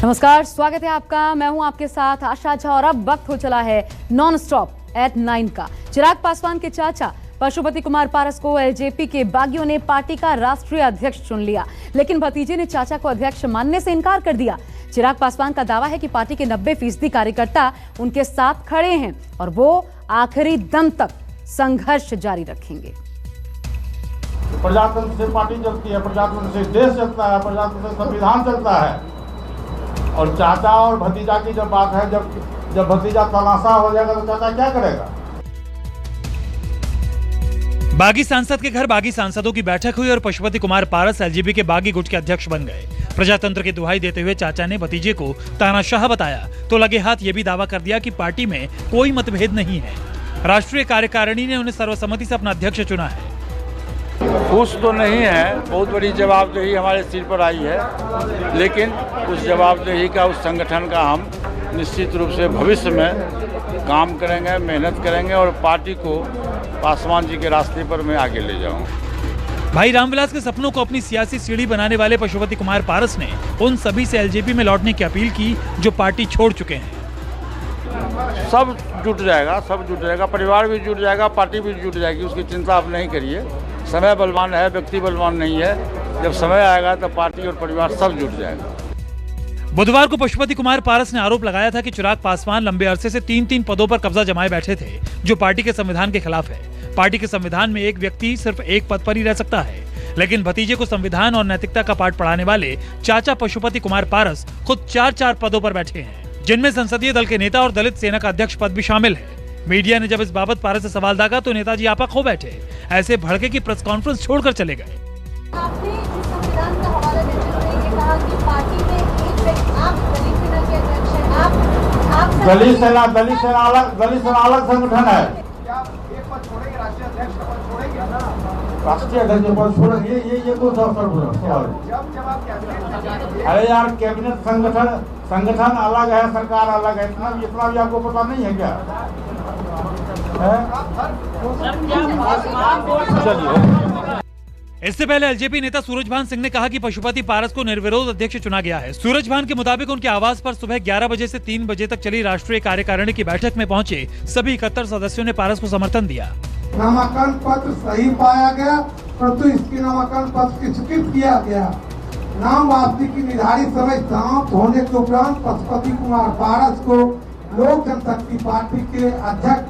नमस्कार, स्वागत है आपका। मैं हूं आपके साथ आशा झा और अब वक्त हो चला है नॉन स्टॉप एट 9 का। चिराग पासवान के चाचा पशुपति कुमार पारस को एलजेपी के बागियों ने पार्टी का राष्ट्रीय अध्यक्ष चुन लिया, लेकिन भतीजे ने चाचा को अध्यक्ष मानने से इनकार कर दिया। चिराग पासवान का दावा है कि पार्टी के 90% कार्यकर्ता उनके साथ खड़े हैं और वो आखिरी दम तक संघर्ष जारी रखेंगे। प्रजातंत्र से पार्टी चलती है, प्रजातंत्र से देश चलता है, प्रजातंत्र से संविधान चलता है। और चाचा और भतीजा की जब बात है, जब भतीजा तमाशा हो जाएगा तो चाचा क्या करेगा? बागी सांसद के घर बागी सांसदों की बैठक हुई और पशुपति कुमार पारस एलजेपी के बागी गुट के अध्यक्ष बन गए। प्रजातंत्र की दुहाई देते हुए चाचा ने भतीजे को तानाशाह बताया तो लगे हाथ ये भी दावा कर दिया कि पार्टी में कोई मतभेद नहीं है। राष्ट्रीय कार्यकारिणी ने उन्हें सर्वसम्मति से अपना अध्यक्ष चुना है। खुश तो नहीं है, बहुत बड़ी जवाबदेही हमारे सिर पर आई है, लेकिन उस जवाबदेही का, उस संगठन का हम निश्चित रूप से भविष्य में काम करेंगे, मेहनत करेंगे और पार्टी को पासवान जी के रास्ते पर मैं आगे ले जाऊंगा। भाई रामविलास के सपनों को अपनी सियासी सीढ़ी बनाने वाले पशुपति कुमार पारस ने उन सभी से एलजेपी में लौटने की अपील की जो पार्टी छोड़ चुके हैं। सब जुट जाएगा, परिवार भी जुट जाएगा, पार्टी भी जुट जाएगी, उसकी चिंता आप नहीं करिए। समय बलवान है, व्यक्ति बलवान नहीं है। जब समय आएगा तो पार्टी और परिवार सब जुट जाएगा। बुधवार को पशुपति कुमार पारस ने आरोप लगाया था कि चिराग पासवान लंबे अरसे से 3 पदों पर कब्जा जमाए बैठे थे, जो पार्टी के संविधान के खिलाफ है। पार्टी के संविधान में एक व्यक्ति सिर्फ एक पद पर ही रह सकता है, लेकिन भतीजे को संविधान और नैतिकता का पाठ पढ़ाने वाले चाचा पशुपति कुमार पारस खुद 4 पदों पर बैठे हैं, जिनमें संसदीय दल के नेता और दलित सेना का अध्यक्ष पद भी शामिल है। मीडिया ने जब इस बाबत पारस से सवाल दागा तो नेताजी आपा खो बैठे, ऐसे भड़के की प्रेस कॉन्फ्रेंस छोड़कर चले गए। आपने इस संविधान का हवाला देते हुए ये कहा कि पार्टी में एक व्यक्ति, आप दलित सेना के अध्यक्छ हैं, आप दलित सेना अलग संगठन है। क्या एक पद छोड़ेंगे, राष्ट्रीय अध्यक्ष का पद छोड़ेंगे? राष्ट्रीय अध्यक्ष पद छोड़ेंगे, ये कौन सा सवाल? जब आप कैबिनेट, अरे यार, कैबिनेट संगठन अलग है, सरकार अलग है, इतना भी आपको पता नहीं है क्या? इससे पहले एलजेपी नेता सूरजभान सिंह ने कहा कि पशुपति पारस को निर्विरोध अध्यक्ष चुना गया है। सूरजभान के मुताबिक उनके आवास पर सुबह 11 बजे से 3 बजे तक चली राष्ट्रीय कार्यकारिणी की बैठक में पहुंचे सभी 71 सदस्यों ने पारस को समर्थन दिया। नामांकन पत्र सही पाया गया, परंतु इसके नामांकन पत्र की स्वीकृत किया गया। नाम वापसी की निर्धारित समय समाप्त होने के उपरांत पशुपति कुमार पारस को लोक जनशक्ति पार्टी के अध्यक्ष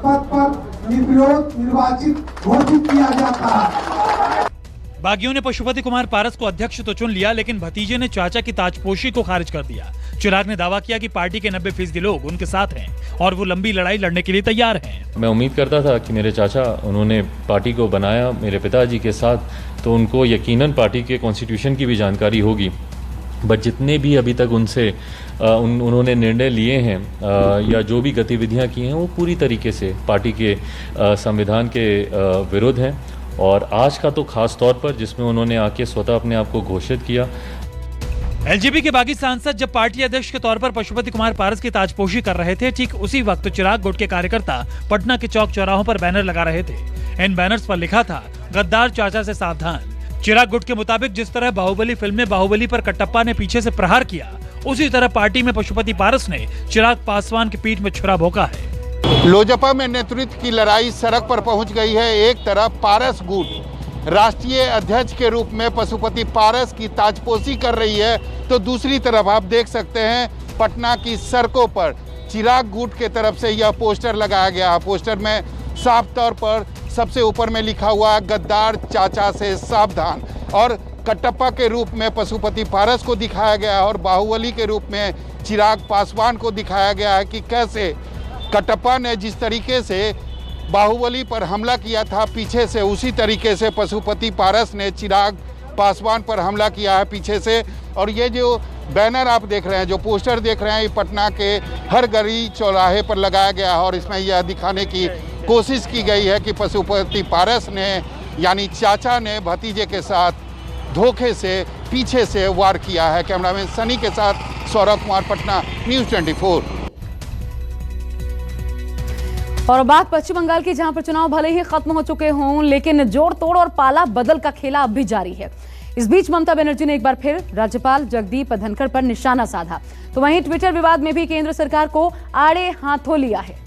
पद पर निर्विरोध निर्वाचित घोषित किया जाता है। बागियों ने पशुपति कुमार पारस को अध्यक्ष तो चुन लिया, लेकिन भतीजे ने चाचा की ताजपोशी को खारिज कर दिया। चिराग ने दावा किया कि पार्टी के 90% लोग उनके साथ हैं और वो लंबी लड़ाई लड़ने के लिए तैयार हैं। मैं उम्मीद करता था कि मेरे चाचा, उन्होंने पार्टी को बनाया मेरे पिताजी के साथ, तो उनको यकीनन पार्टी के कॉन्स्टिट्यूशन की भी जानकारी होगी। बट जितने भी अभी तक उनसे उन्होंने निर्णय लिए हैं या जो भी गतिविधियां की हैं, वो पूरी तरीके से पार्टी के संविधान के विरुद्ध हैं। और आज का तो खास तौर पर, जिसमें उन्होंने आके स्वतः अपने आप को घोषित किया। एलजेपी के बागी सांसद जब पार्टी अध्यक्ष के तौर पर पशुपति कुमार पारस की ताजपोशी कर रहे थे, ठीक उसी वक्त चिराग गुट के कार्यकर्ता पटना के चौक चौराहों पर बैनर लगा रहे थे। इन बैनर्स पर लिखा था, गद्दार चाचा से सावधान। चिराग गुट के मुताबिक जिस तरह बाहुबली फिल्म में बाहुबली पर कटप्पा ने पीछे से प्रहार किया, उसी तरह पार्टी में पशुपति पारस ने चिराग पासवान की पीठ में छुरा भोंका है। लोजपा में नेतृत्व की लड़ाई सड़क पर पहुंच गई है। एक तरफ पारस गुट राष्ट्रीय अध्यक्ष के रूप में पशुपति पारस की ताजपोशी कर रही है, तो दूसरी तरफ आप देख सकते हैं पटना की सड़कों पर चिराग गुट के तरफ से यह पोस्टर लगाया गया है। पोस्टर में साफ तौर पर सबसे ऊपर में लिखा हुआ गद्दार चाचा से सावधान, और कटप्पा के रूप में पशुपति पारस को दिखाया गया है और बाहुबली के रूप में चिराग पासवान को दिखाया गया है कि कैसे कटप्पा ने जिस तरीके से बाहुबली पर हमला किया था पीछे से, उसी तरीके से पशुपति पारस ने चिराग पासवान पर हमला किया है पीछे से। और ये जो बैनर आप देख रहे हैं, जो पोस्टर देख रहे हैं, ये पटना के हर गली चौराहे पर लगाया गया है और इसमें यह दिखाने की कोशिश की गई है कि पशुपति पारस ने, यानी चाचा ने, भतीजे के साथ धोखे से पीछे से वार किया है। कैमरामैन सनी के साथ सौरभ कुमार, पटना, न्यूज़ 24। और बात पश्चिम बंगाल की, जहां पर चुनाव भले ही खत्म हो चुके हों, लेकिन जोड़ तोड़ और पाला बदल का खेला अब भी जारी है। इस बीच ममता बनर्जी ने एक बार फिर राज्यपाल जगदीप धनखड़ पर निशाना साधा। तो वहीं ट्विटर विवाद में भी केंद्र सरकार को आड़े हाथों लिया है।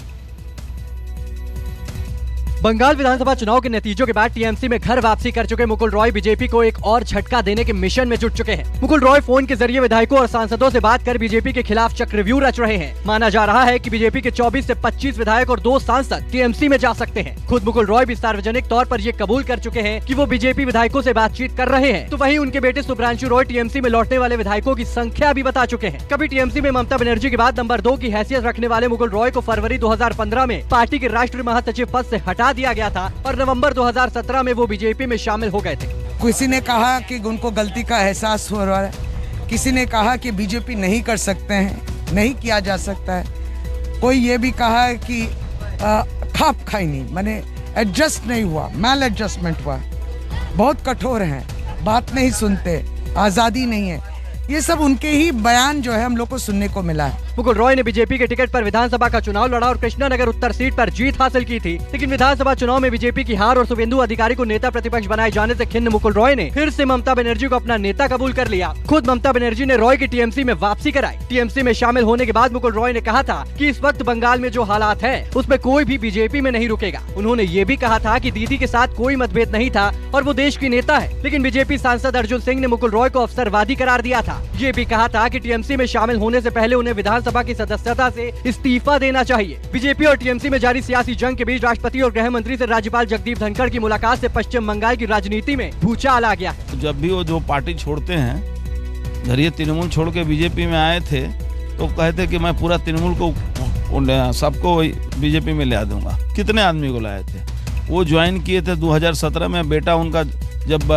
बंगाल विधानसभा चुनाव के नतीजों के बाद टीएमसी में घर वापसी कर चुके मुकुल रॉय बीजेपी को एक और झटका देने के मिशन में जुट चुके हैं। मुकुल रॉय फोन के जरिए विधायकों और सांसदों से बात कर बीजेपी के खिलाफ चक्रव्यूह रच रहे हैं। माना जा रहा है कि बीजेपी के 24 से 25 विधायक और 2 सांसद टीएमसी में जा सकते हैं। खुद मुकुल रॉय भी सार्वजनिक तौर पर ये कबूल कर चुके हैं कि वो बीजेपी विधायकों से बातचीत कर रहे हैं। तो वहीं उनके बेटे शुभ्रांशु रॉय टीएमसी में लौटने वाले विधायकों की संख्या भी बता चुके हैं। कभी टीएमसी में ममता बनर्जी के बाद नंबर 2 की हैसियत रखने वाले मुकुल रॉय को फरवरी 2015 में पार्टी के राष्ट्रीय महासचिव पद से हटा दिया गया था और नवंबर 2017 में वो बीजेपी में शामिल हो गए थे। किसी ने कहा कि उनको गलती का एहसास हो रहा है, किसी ने कहा कि बीजेपी नहीं कर सकते हैं, नहीं किया जा सकता है। कोई ये भी कहा है कि खाप खाई नहीं, माने एडजस्ट नहीं हुआ, मैल एडजस्टमेंट हुआ। बहुत कठोर हैं, बात नहीं सुनते, आज़ादी नहीं है। ये सब उनके ही बयान जो है हम लोग को सुनने को मिला है। मुकुल रॉय ने बीजेपी के टिकट पर विधानसभा का चुनाव लड़ा और कृष्णानगर उत्तर सीट पर जीत हासिल की थी। लेकिन विधानसभा चुनाव में बीजेपी की हार और शुभेंदु अधिकारी को नेता प्रतिपक्ष बनाए जाने से खिन्न मुकुल रॉय ने फिर से ममता बनर्जी को अपना नेता कबूल कर लिया। खुद ममता बनर्जी ने रॉय की टीएमसी में वापसी कराई। टीएमसी में शामिल होने के बाद मुकुल रॉय ने कहा था कि इस वक्त बंगाल में जो हालात है उसमें कोई भी बीजेपी में नहीं रुकेगा। उन्होंने ये भी कहा था कि दीदी के साथ कोई मतभेद नहीं था और वो देश की नेता है। लेकिन बीजेपी सांसद अर्जुन सिंह ने मुकुल रॉय को अवसरवादी करार दिया था। ये भी कहा था कि टीएमसी में शामिल होने से पहले उन्हें विधानसभा की सदस्यता से इस्तीफा देना चाहिए। बीजेपी और टीएमसी में जारी सियासी जंग के बीच राष्ट्रपति और गृह मंत्री से राज्यपाल जगदीप धनखड़ की मुलाकात से पश्चिम बंगाल की राजनीति में भूचाल आ गया है। जब भी वो जो पार्टी छोड़ते हैं, जब ये तृणमूल छोड़ के बीजेपी में आए थे तो कहते कि मैं पूरा तृणमूल को सबको बीजेपी में ले दूंगा। कितने आदमी को लाए थे? वो ज्वाइन किए थे 2017 में। बेटा उनका जब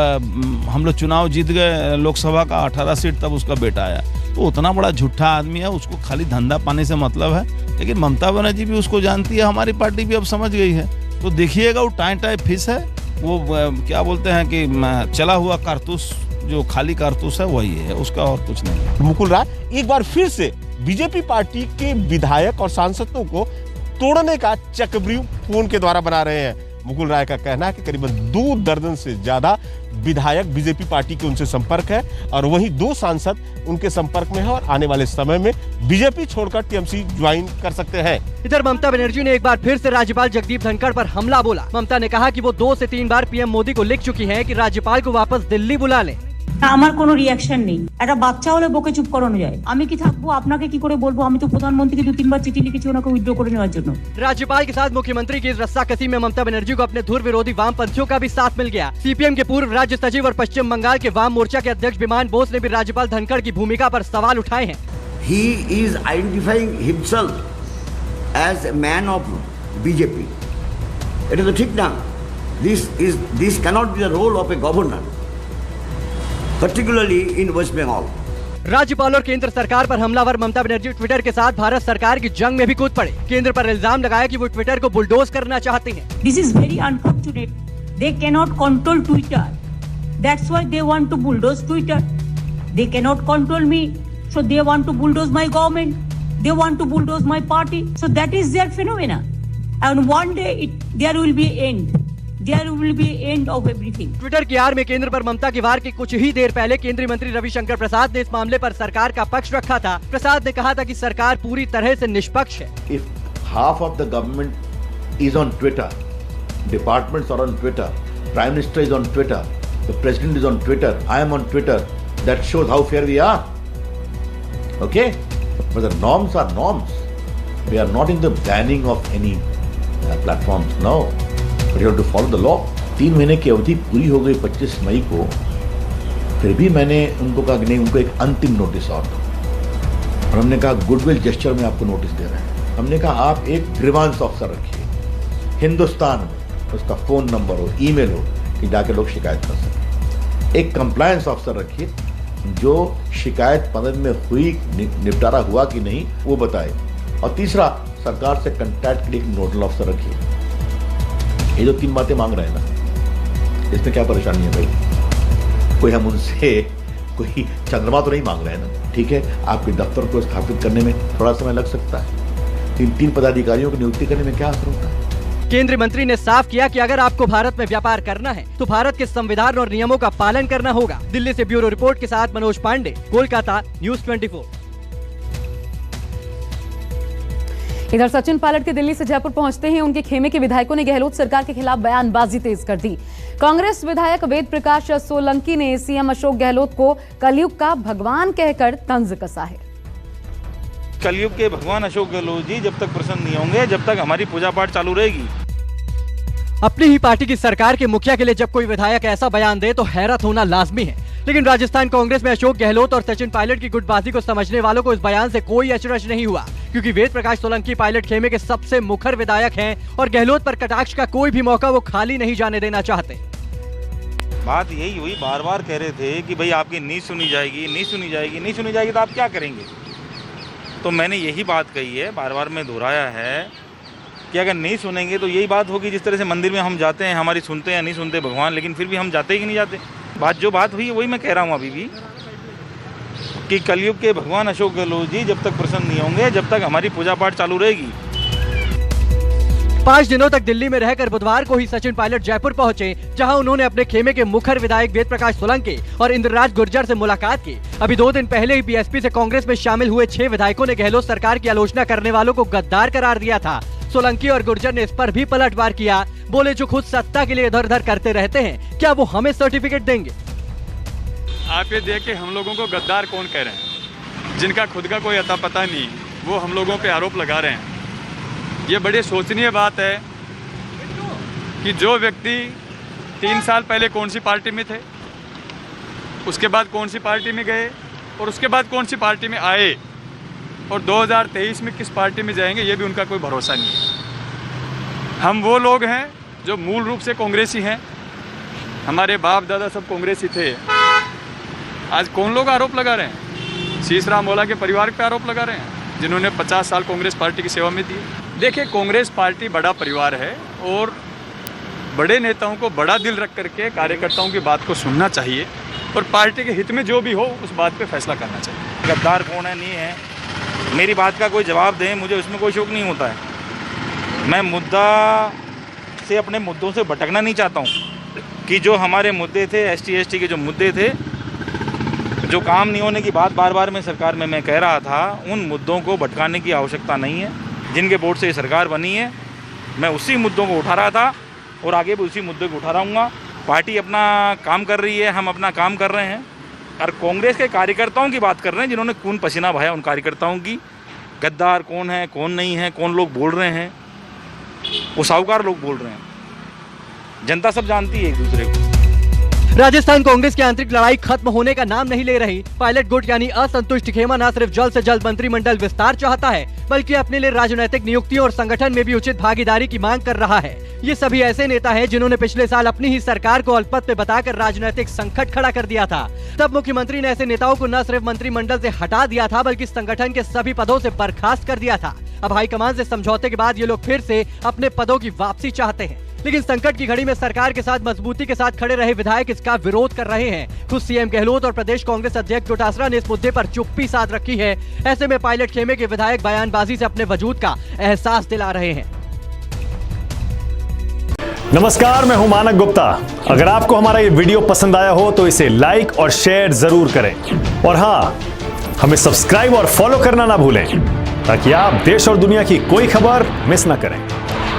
हम लोग चुनाव जीत गए लोकसभा का 18 सीट, तब उसका बेटा आया। तो उतना बड़ा झूठा आदमी है, उसको खाली धंधा पाने से मतलब है। लेकिन ममता बनर्जी भी उसको जानती है, हमारी पार्टी भी अब समझ गई है। तो देखिएगा वो टाई फिश है, वो क्या बोलते हैं कि चला हुआ कारतूस, जो खाली कारतूस है वही है, उसका और कुछ नहीं। मुकुल राय एक बार फिर से बीजेपी पार्टी के विधायक और सांसदों को तोड़ने का चक्रव्यूह फोन के द्वारा बना रहे हैं। मुकुल राय का कहना है कि करीबन 2 दर्जन से ज्यादा विधायक बीजेपी पार्टी के उनसे संपर्क है और वहीं 2 सांसद उनके संपर्क में है और आने वाले समय में बीजेपी छोड़कर टीएमसी ज्वाइन कर सकते हैं। इधर ममता बनर्जी ने एक बार फिर से राज्यपाल जगदीप धनखड़ पर हमला बोला। ममता ने कहा कि वो 2 से 3 बार पीएम मोदी को लिख चुकी हैं कि राज्यपाल को वापस दिल्ली बुला लें। আমার কোনো রিঅ্যাকশন নেই। একটা বাচ্চা হলে বকে চুপ করানো যায়, আমি কি থাকবো? আপনাকে কি করে বলবো? আমি তো প্রধানমন্ত্রীকে 2-3 বার চিঠি লিখেছি ওনাকে উইথড্র করে নেওয়ার জন্য। राज्यपाल के साथ मुख्यमंत्री की इस रस्साकसी में ममता बनर्जी को अपने धुर विरोधी वामपंथियों का भी साथ मिल गया। सीपीएम के पूर्व राज्य सचिव और पश्चिम बंगाल के वाम मोर्चा के अध्यक्ष विमान बोस ने भी राज्यपाल धनखड़ की भूमिका पर सवाल उठाए हैं। He is identifying himself as a man of BJP. It is ठीक ना? This cannot be the role of a governor, particularly in West Bengal. राज्यपाल और केंद्र सरकार पर हमलावर ममता बनर्जी ट्विटर के साथ भारत सरकार की जंग में भी कूद पड़े। केंद्र पर इल्जाम लगाया कि वो ट्विटर को बुलडोज करना चाहते हैं। This is very unfortunate. They cannot control Twitter. That's why they want to bulldoze Twitter. They cannot control me, so they want to bulldoze my government. They want to bulldoze my party. So that is their phenomena. And one day there will be end. There will be end of everything. Twitter की आड़ में केंद्र पर ममता की वार के कुछ ही देर पहले केंद्रीय मंत्री रविशंकर प्रसाद ने इस मामले पर सरकार का पक्ष रखा था। प्रसाद ने कहा था कि सरकार पूरी तरह से निष्पक्ष है। If half of the government is on Twitter, departments are on Twitter, Prime Minister is on Twitter, the President is on Twitter, I am on Twitter, that shows how fair we are. Okay? But the norms are norms. We are not in the banning of any platforms, no. But you have to follow the law. 3 महीने की अवधि पूरी हो गई 25 मई को, फिर भी मैंने उनको कहा कि नहीं, उनको एक अंतिम नोटिस और दो। और हमने कहा गुडविल जेस्चर में आपको नोटिस दे रहे हैं। हमने कहा आप एक ग्रीवांस ऑफिसर रखिए हिंदुस्तान में, उसका फ़ोन नंबर हो, ईमेल हो कि जाके लोग शिकायत कर सकें। एक कंप्लायंस ऑफिसर रखिए जो शिकायत 15 दिन में हुई, निपटारा हुआ कि नहीं वो बताए। और तीसरा, सरकार से कंटैक्ट के लिए एक नोडल ऑफिसर रखिए। ये जो 3 बातें मांग रहे हैं ना, इसमें क्या परेशानी है भाई? कोई हम उनसे कोई चंद्रमा तो नहीं मांग रहे हैं ना। ठीक है, आपके दफ्तर को स्थापित करने में थोड़ा समय लग सकता है, 3 पदाधिकारियों की नियुक्ति करने में क्या असर होता है? केंद्रीय मंत्री ने साफ किया कि अगर आपको भारत में व्यापार करना है तो भारत के संविधान और नियमों का पालन करना होगा। दिल्ली से ब्यूरो रिपोर्ट के साथ मनोज पांडे, कोलकाता, न्यूज़ 24। इधर सचिन पायलट के दिल्ली से जयपुर पहुंचते हैं उनके खेमे के विधायकों ने गहलोत सरकार के खिलाफ बयानबाजी तेज कर दी। कांग्रेस विधायक वेद प्रकाश सोलंकी ने सीएम अशोक गहलोत को कलयुग का भगवान कहकर तंज कसा है। कलयुग के भगवान अशोक गहलोत जी जब तक प्रसन्न नहीं होंगे, जब तक हमारी पूजा पाठ चालू रहेगी। अपनी ही पार्टी की सरकार के मुखिया के लिए जब कोई विधायक ऐसा बयान दे तो हैरत होना लाजमी है, लेकिन राजस्थान कांग्रेस में अशोक गहलोत और सचिन पायलट की गुटबाजी को समझने वालों को इस बयान से कोई अचरज नहीं हुआ, क्योंकि वेद प्रकाश सोलंकी पायलट खेमे के सबसे मुखर विधायक हैं और गहलोत पर कटाक्ष का कोई भी मौका वो खाली नहीं जाने देना चाहते। बात यही हुई, बार बार कह रहे थे कि भाई आपकी नहीं सुनी जाएगी, नहीं सुनी जाएगी, नहीं सुनी जाएगी तो आप क्या करेंगे। तो मैंने यही बात कही है, बार बार मैं दोहराया है कि अगर नहीं सुनेंगे तो यही बात होगी जिस तरह से मंदिर में हम जाते हैं, हमारी सुनते हैं नहीं सुनते भगवान, लेकिन फिर भी हम जाते ही नहीं जाते। जो बात हुई वही मैं कह रहा हूँ अभी भी कि कलयुग के भगवान अशोक गहलोत जी जब तक प्रसन्न नहीं होंगे, जब तक हमारी पूजा पाठ चालू रहेगी। 5 दिनों तक दिल्ली में रहकर बुधवार को ही सचिन पायलट जयपुर पहुंचे, जहां उन्होंने अपने खेमे के मुखर विधायक वेद प्रकाश सोलंकी और इंद्रराज गुर्जर से मुलाकात की। अभी 2 दिन पहले ही बीएसपी से कांग्रेस में शामिल हुए 6 विधायकों ने गहलोत सरकार की आलोचना करने वालों को गद्दार करार दिया था। सोलंकी और गुर्जर ने इस पर भी पलटवार किया, बोले जो खुद सत्ता के लिए इधर उधर करते रहते हैं, क्या वो हमें सर्टिफिकेट देंगे। आप ये देख के हम लोगों को गद्दार कौन कह रहे हैं, जिनका खुद का कोई अता पता नहीं, वो हम लोगों पे आरोप लगा रहे हैं। ये बड़ी सोचनीय बात है कि जो व्यक्ति 3 साल पहले कौन सी पार्टी में थे, उसके बाद कौन सी पार्टी में गए और उसके बाद कौन सी पार्टी में आए और 2023 में किस पार्टी में जाएंगे, ये भी उनका कोई भरोसा नहीं है। हम वो लोग हैं जो मूल रूप से कांग्रेसी हैं, हमारे बाप दादा सब कांग्रेसी थे। आज कौन लोग आरोप लगा रहे हैं? शीश राम ओला के परिवार पे आरोप लगा रहे हैं, जिन्होंने 50 साल कांग्रेस पार्टी की सेवा में दी। देखिए, कांग्रेस पार्टी बड़ा परिवार है और बड़े नेताओं को बड़ा दिल रख करके कार्यकर्ताओं की बात को सुनना चाहिए और पार्टी के हित में जो भी हो उस बात पे फैसला करना चाहिए। गद्दार कौन है नहीं है, मेरी बात का कोई जवाब दें, मुझे उसमें कोई शौक नहीं होता है। मैं मुद्दा से अपने मुद्दों से भटकना नहीं चाहता हूँ कि जो हमारे मुद्दे थे, ST के जो मुद्दे थे, जो काम नहीं होने की बात बार बार में सरकार में मैं कह रहा था, उन मुद्दों को भटकाने की आवश्यकता नहीं है। जिनके वोट से ये सरकार बनी है, मैं उसी मुद्दों को उठा रहा था और आगे भी उसी मुद्दे को उठा रहूँगा। पार्टी अपना काम कर रही है, हम अपना काम कर रहे हैं और कांग्रेस के कार्यकर्ताओं की बात कर रहे हैं जिन्होंने खून पसीना बहाया, उन कार्यकर्ताओं की। गद्दार कौन है कौन नहीं है, कौन लोग बोल रहे हैं, वो साहूकार लोग बोल रहे हैं, जनता सब जानती है एक दूसरे को। राजस्थान कांग्रेस की आंतरिक लड़ाई खत्म होने का नाम नहीं ले रही। पायलट गुट यानी असंतुष्ट खेमा न सिर्फ जल्द से जल्द मंत्रिमंडल विस्तार चाहता है, बल्कि अपने लिए राजनीतिक नियुक्तियों और संगठन में भी उचित भागीदारी की मांग कर रहा है। ये सभी ऐसे नेता हैं जिन्होंने पिछले साल अपनी ही सरकार को अल्पमत में बताकर राजनीतिक संकट खड़ा कर दिया था। तब मुख्यमंत्री ने ऐसे नेताओं को न सिर्फ मंत्रिमंडल से हटा दिया था, बल्कि संगठन के सभी पदों से बर्खास्त कर दिया था। अब हाईकमान से समझौते के बाद ये लोग फिर से अपने पदों की वापसी चाहते हैं, लेकिन संकट की घड़ी में सरकार के साथ मजबूती के साथ खड़े रहे विधायक इसका विरोध कर रहे हैं। खुद सीएम गहलोत और प्रदेश कांग्रेस अध्यक्ष डोटासरा ने इस मुद्दे पर चुप्पी साध रखी है। ऐसे में पायलट खेमे के विधायक बयानबाजी से अपने वजूद का एहसास दिला रहे हैं। नमस्कार, मैं हूं मानक गुप्ता। अगर आपको हमारा ये वीडियो पसंद आया हो तो इसे लाइक और शेयर जरूर करें और हाँ, हमें सब्सक्राइब और फॉलो करना ना भूलें ताकि आप देश और दुनिया की कोई खबर मिस ना करें।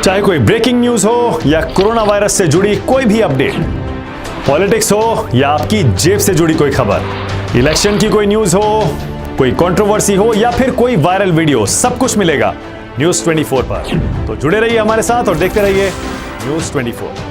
चाहे कोई ब्रेकिंग न्यूज हो या कोरोना वायरस से जुड़ी कोई भी अपडेट, पॉलिटिक्स हो या आपकी जेब से जुड़ी कोई खबर, इलेक्शन की कोई न्यूज हो, कोई कंट्रोवर्सी हो या फिर कोई वायरल वीडियो, सब कुछ मिलेगा न्यूज़ 24 पर। तो जुड़े रहिए हमारे साथ और देखते रहिए न्यूज़ 24।